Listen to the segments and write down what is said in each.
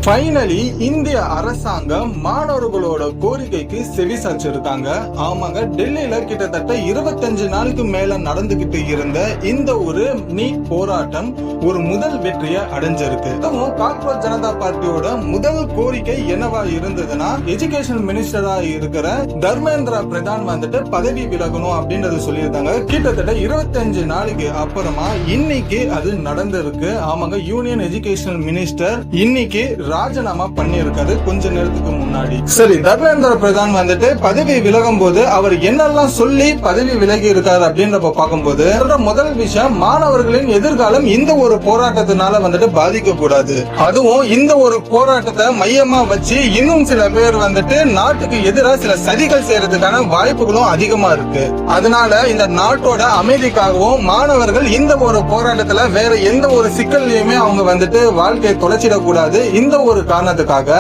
Finally இந்திய அரசாங்கம் மாணவர்களோட கோரிக்கைக்கு செவி சாய்ச்சிருக்காங்க. ஆமாங்க, டெல்லியில கிட்டத்தட்ட 25 நாளுக்கு மேல நடந்துகிட்டு இருந்த இந்த ஒரு நீட் போராட்டம் ஒரு முதல் வெற்றியை அடைஞ்சிருக்கு. காக்ரோச் ஜனதா பார்ட்டியோட முதல் கோரிக்கை என்னவா இருந்ததுன்னா, எஜுகேஷன் மினிஸ்டரா இருக்கிற தர்மேந்திர பிரதான் வந்துட்டு பதவி விலகணும் அப்படின்றது சொல்லியிருந்தாங்க. கிட்டத்தட்ட 25 நாளுக்கு அப்புறமா இன்னைக்கு அது நடந்திருக்கு. ஆமாங்க, யூனியன் எஜுகேஷன் மினிஸ்டர் இன்னைக்கு ராஜினாமா பண்ணியிருக்காரு கொஞ்ச நேரத்துக்கு முன்னாடி. சரி, தர்மேந்திர பிரதான் வந்துட்டு பதவி விலகும் போது அவர் என்னெல்லாம் சொல்லி பதவி விலகி இருக்காரு அப்படின்றப்ப பார்க்கும்போது முதல் விஷயம், மாணவர்களின் எதிர்காலம் இந்த ஒரு போராட்டத்தினால வந்துட்டு பாதிக்க கூடாது. அதுவும் இந்த ஒரு போராட்டத்தை மையமா வச்சு இன்னும் சில பேர் வந்துட்டு நாட்டுக்கு எதிராக சில சதிகள் செய்யறதுக்கான வாய்ப்புகளும் அதிகமா இருக்கு. அதனால இந்த நாட்டோட அமைதிக்காகவும் மாணவர்கள் இந்த ஒரு போராட்டத்துல வேற எந்த ஒரு சிக்கல்லையுமே அவங்க வந்துட்டு வாழ்க்கையை தொலைச்சிடக்கூடாது. இந்த ஒரு காரணத்துக்காக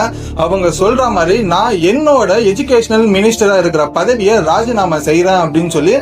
அவங்க சொல்ற மாதிரி நான் என்னோட எஜுகேஷனல் மினிஸ்டரா இருக்கிற பதவியை ராஜினாமா செய்யறேன் அப்படின்னு சொல்லி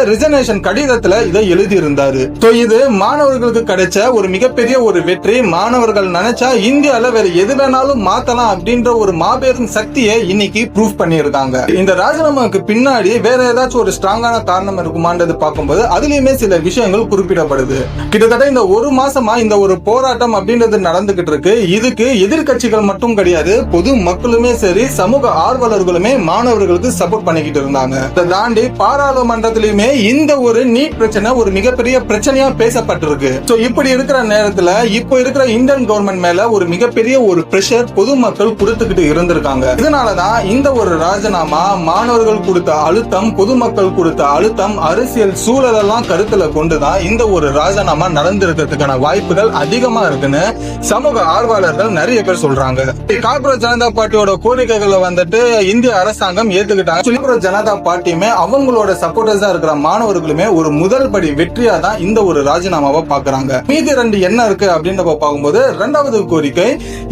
ரிசர்வேஷன் கடிதத்துல இதை எழுதி இருந்தாரு. இது மாணவர்களுக்கு கிடைச்ச ஒரு மிகப்பெரிய ஒரு வெற்றி. மாணவர்கள் நினைச்சா இந்தியால வேற எது வேணாலும் மாத்தலாம் அப்படின்ற ஒரு மாபெரும் சக்தியை இன்னைக்கு ப்ரூவ் பண்ணியிருக்காங்க. இந்த ராஜினாமாவுக்கு பின்னாடி வேற ஏதாச்சும் ஒரு ஸ்ட்ராங்கான காரணம் இருக்குமான்றது பார்க்கும்போது அதுலயுமே சில விஷயங்கள் குறிப்பிடப்படுது. கிட்டத்தட்ட இந்த ஒரு மாசமா இந்த ஒரு போராட்டம் அப்படின்றது நடந்துகிட்டு இருக்கு. இதுக்கு எதிர்கட்சிகள் மட்டும் கிடையாது, பொது மக்களுமே சரி, சமூக ஆர்வலர்களுமே மாணவர்களுக்கு சப்போர்ட் பண்ணிக்கிட்டு இருந்தாங்க. இதை தாண்டி பாராளுமன்றத்திலுமே இந்த ஒரு நீட் பிரச்சனை ஒரு மிகப்பெரிய பிரச்சனையா பேசப்பட்டிருக்கு. இப்படி இருக்கிற நேரத்துல இப்போ இருக்கிற இந்தியன் கவர்மெண்ட் மேல ஒரு மிகப்பெரிய ஒரு பிரஷர் பொதுமக்கள் கொடுத்துக்கிட்டு இருந்திருக்காங்க. இதனாலதான் இந்த ஒரு ராஜினாமா, மாணவர்கள் கொடுத்த அழுத்தம், பொதுமக்கள் கொடுத்த அழுத்தம், அரசியல் சூழல் எல்லாம் கருத்துல கொண்டுதான் இந்த ஒரு ராஜினாமா நடந்திருக்கிறதுக்கான வாய்ப்புகள் அதிகமா இருக்குன்னு சமூக ஆர்வலர்கள் நிறைய பேர் சொல்றாங்க. காக்ரோச் ஜனதா பார்ட்டியோட கோரிக்கைகளை வந்துட்டு இந்திய அரசாங்கம் ஏத்துக்கிட்டாங்க. காக்ரோச் ஜனதா பார்ட்டியுமே அவங்களோட சப்போர்ட்டர்ஸா இருக்கிற மாணவர்களுமே ஒரு முதல் படி வெற்றியா தான் இந்த ஒரு ராஜினாமாவை பாக்குறாங்க. மீதி ரெண்டு என்ன இருக்கு அப்படின்னு பார்க்கும்போது, இரண்டாவது கோரிக்கை,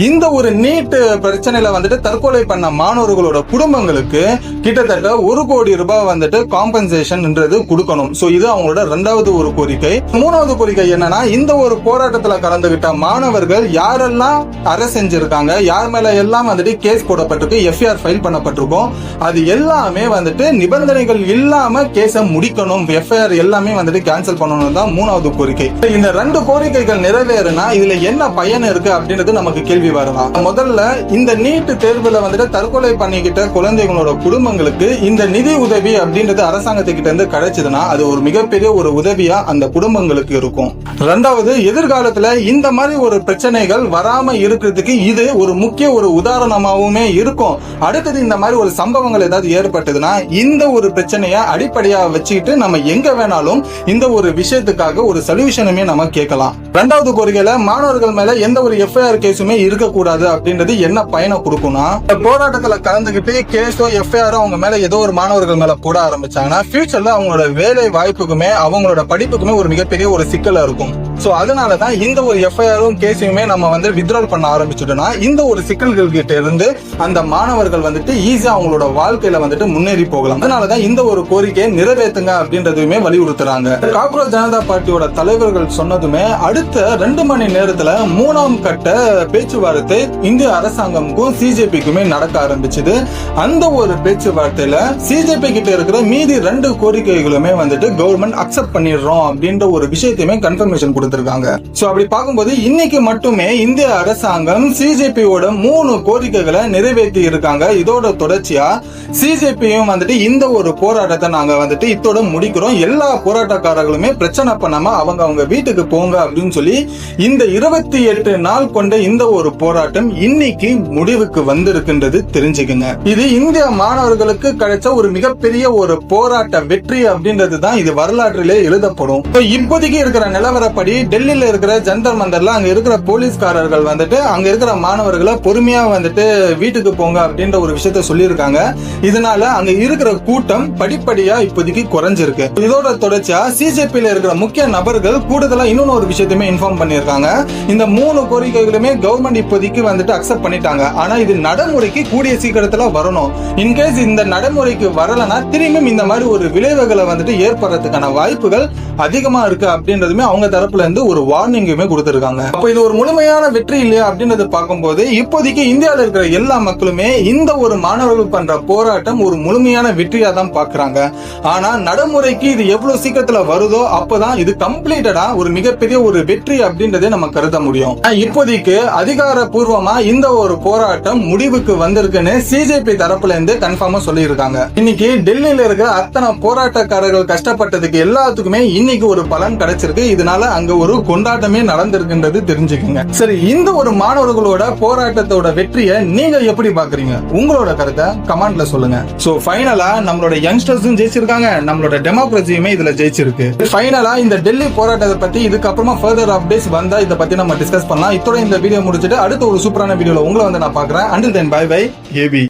இந்த ஒரு நீட் பிரச்சனையில வந்துட்டு தற்கொலை பண்ண மாணவர்களோட குடும்பங்களுக்கு கிட்டத்தட்ட 1 கோடி ரூபாய் வந்துட்டு காம்பன்சேஷன் கொடுக்கணும். இது அவங்களோட இரண்டாவது ஒரு கோரிக்கை. மூணாவது கோரிக்கை என்னன்னா, இந்த ஒரு போராட்டத்துல கலந்துகிட்ட மாணவர்கள் யாரெல்லாம் அரெஸ்ட் செஞ்சிருக்காங்க, யார் மேல எல்லாம் வந்துட்டு கேஸ் போடப்பட்டிருக்கு, எஃப்ஐஆர் ஃபைல் பண்ணப்பட்டிருக்கும், அது எல்லாமே வந்துட்டு நிபந்தனைகள் இல்லாம கேஸ முடிக்கணும், எஃப்ஐஆர் எல்லாமே வந்துட்டு கேன்சல் பண்ணணும் தான் மூணாவது கோரிக்கை. இந்த ரெண்டு கோரிக்கைகள் நிறைவேறினா இதுல என்ன பயன் இருக்கு அப்படின்றது நமக்கு கேள்வி வரலாம். முதல்ல, இந்த நீட் தேர்வுல வந்துட்டு தற்கொலை பண்ணிக்கிட்ட குழந்தைகளோட குடும்பங்களுக்கு இந்த நிதி உதவி அப்படின்றது அரசாங்கத்துக்கிட்ட இருந்து கிடைச்சதுன்னா அது ஒரு மிகப்பெரிய ஒரு உதவியா அந்த குடும்பங்களுக்கு இருக்கும். ரெண்டாவது, எதிர்காலத்துல இந்த மாதிரி ஒரு பிரச்சனைகள் வராம இருக்கிறதுக்கு இது ஒரு முக்கிய ஒரு உதாரணமாகவுமே இருக்கும். அடுத்தது, இந்த மாதிரி ஒரு சம்பவங்கள் ஏதாவது ஏற்பட்டதுன்னா இந்த ஒரு பிரச்சனையை அடிப்படையா வச்சுக்கிட்டு நம்ம எங்க வேணாலும் இந்த ஒரு விஷயத்துக்காக ஒரு சொல்யூஷனுமே நம்ம கேட்கலாம். ரெண்டாவது கோரிக்கையில மாணவர்கள் மேல எந்த ஒரு எஃப்ஐஆர் கேஸுமே இருக்கக்கூடாது அப்படின்றது என்ன பயனை கொடுக்கும்னா, போராட்டத்துல கலந்துகிட்டு கேஸோ எஃப்ஐஆரோ அவங்க மேல ஏதோ ஒரு மாணவர்கள் மேல போட ஆரம்பிச்சாங்கன்னா ஃபியூச்சர்ல அவங்களோட வேலை வாய்ப்புக்குமே அவங்களோட படிப்புக்குமே ஒரு மிகப்பெரிய ஒரு சிக்கலா இருக்கும். அதனாலதான் இந்த ஒரு எஃப்ஐஆரும் கேஸையுமே நம்ம வந்து வித்ட்ரால் பண்ண ஆரம்பிச்சுட்டோம்னா இந்த ஒரு சிக்கல்கள் கிட்ட இருந்து அந்த மாணவர்கள் வந்துட்டு ஈஸியா அவங்களோட வாழ்க்கையில வந்துட்டு முன்னேறி போகலாம். அதனாலதான் இந்த ஒரு கோரிக்கையை நிறைவேற்றுங்க அப்படின்றதுமே வலியுறுத்துறாங்க. காக்ரோச் ஜனதா பார்ட்டியோட தலைவர்கள் சொன்னதுமே அடுத்த 2 மணி நேரத்துல 3ஆம் கட்ட பேச்சுவார்த்தை இந்திய அரசாங்கமுக்கும் சிஜேபிக்குமே நடக்க ஆரம்பிச்சது. அந்த ஒரு பேச்சுவார்த்தையில சிஜேபி கிட்ட இருக்கிற மீதி 2 கோரிக்கைகளுமே வந்துட்டு கவர்மெண்ட் அக்செப்ட் பண்ணிடுறோம் அப்படின்ற ஒரு விஷயத்தையுமே கன்ஃபர்மேஷன் கொடுத்திருக்காங்க. அப்படி பார்க்கும்போது இன்னைக்கு மட்டுமே இந்திய அரசாங்கம் சிஜேபியோட 3 கோரிக்கைகளை நிறைவேற்றி இருக்காங்க. இதோட தொடர்ச்சியா சிஜேபியும் வந்துட்டு இந்த ஒரு போராட்டத்தை நாங்க வந்துட்டு இதோட முடிக்கிறோம், எல்லா போராட்டக்காரர்களுமே பிரச்சனை பண்ணாம அவங்க வீட்டுக்கு போங்க அப்படின்னு சொல்லி இந்த 28 நாள் கொண்ட இந்த ஒரு போராட்டம் இன்னைக்கு முடிவுக்கு வந்திருக்கின்றது. தெரிஞ்சுக்குங்க, இது இந்திய மாணவர்களுக்கு கிடைச்ச ஒரு மிகப்பெரிய ஒரு போராட்ட வெற்றி அப்படின்றது தான் இது வரலாற்றிலே எழுதப்படும். இப்போதைக்கு இருக்கிற நிலவரப்படி டெல்லியில இருக்கிற ஜந்தர் மந்தர்ல அங்க இருக்கிற போலீஸ்காரர்கள் வந்துட்டு அங்க இருக்கிற மாணவர்களை பொறுமையா வந்துட்டு வீட்டுக்கு போங்க அப்படின்ற ஒரு விஷயத்த சொல்லியிருக்காங்க. இதனால அங்க இருக்கிற கூட்டம் படிப்படியா இப்போதைக்கு குறைஞ்சிருக்கு. இதோட தொடர்ச்சியா சிஜேபியில இருக்கிற முக்கிய நபர்கள் கூடுதலா இன்னொன்னு ஒரு விஷயத்தையுமே இன்ஃபார்ம் பண்ணிருக்காங்க. இந்த 3 கோரிக்கைகளுமே கவர்மெண்ட் இப்போதைக்கு வந்துட்டு அக்செப்ட் பண்ணிட்டாங்க. ஆனா இது நடைமுறைக்கு கூடிய சீக்கிரத்துல வரணும். இன்கேஸ் இந்த நடைமுறைக்கு வரலன்னா திரும்பியும் இந்த மாதிரி ஒரு விளைவுகளை வந்துட்டு ஏற்படுறதுக்கான வாய்ப்புகள் அதிகமா இருக்கு அப்படின்றதுமே அவங்க தரப்புல இருந்து ஒரு வார்னிங்குமே கொடுத்திருக்காங்க. அப்ப இது ஒரு முழுமையான வெற்றி இல்லையா அப்படின்றத பார்க்கும்போது இப்போதைக்கு இந்தியாவில் இருக்கிற எல்லா மக்களுமே இந்த ஒரு மாணவர்கள் பண்ற போராட்டம் ஒரு முழுமையான வெற்றியா தான் பாக்குறாங்க. ஆனா நடைமுறைக்கு இது எவ்வளவு சீக்கிரத்துல வருதோ அப்பதான் இது கம்ப்ளீட்டடா ஒரு மிகப்பெரிய ஒரு வெற்றி அப்படின்றதே நம்ம கருத முடியும். இப்போதைக்கு அதிகாரப்பூர்வமா இந்த ஒரு போராட்டம் முடிவுக்கு வந்திருக்குன்னு சிஜேபி தரப்புல இருந்து கன்ஃபார்மா சொல்லி இருக்காங்க. இன்னைக்கு டெல்லியில இருக்கிற அத்தனை போராட்டக்காரர்கள் கஷ்டப்பட்டதுக்கு எல்லாத்துக்குமே இன்னைக்கு ஒரு பலன் கிடைச்சிருக்கு. இதனால அங்க ஒரு கொண்டாட்டமே நடந்திருக்குன்றது தெரிஞ்சுக்கங்க. சரி, இந்த ஒரு மாணவர்களோட போராட்டத்தோட வெற்றியை நீங்க எப்படி பாக்குறீங்க? உங்களோட கருத்தை கமெண்ட்ல சொல்லுங்க. சோ ஃபைனலா நம்மளோட யங்ஸ்டர்ஸும் ஜெயிச்சிருக்காங்க, நம்மளோட டெமோக்ரஸியுமே இதுல ஜெயிச்சிருக்கு. ஃபைனலா இந்த டெல்லி போராட்டத்தை பத்தி இதுக்கப்புறமா ஃபர்தர் அப்டேட்ஸ் வந்தா இதை பத்தி நம்ம டிஸ்கஸ் பண்ணலாம். இதோட இந்த வீடியோ முடிச்சிட்டு அடுத்த ஒரு சூப்பரான வீடியோல உங்களை வந்து நான் பாக்குறேன். Until then, bye bye, AB.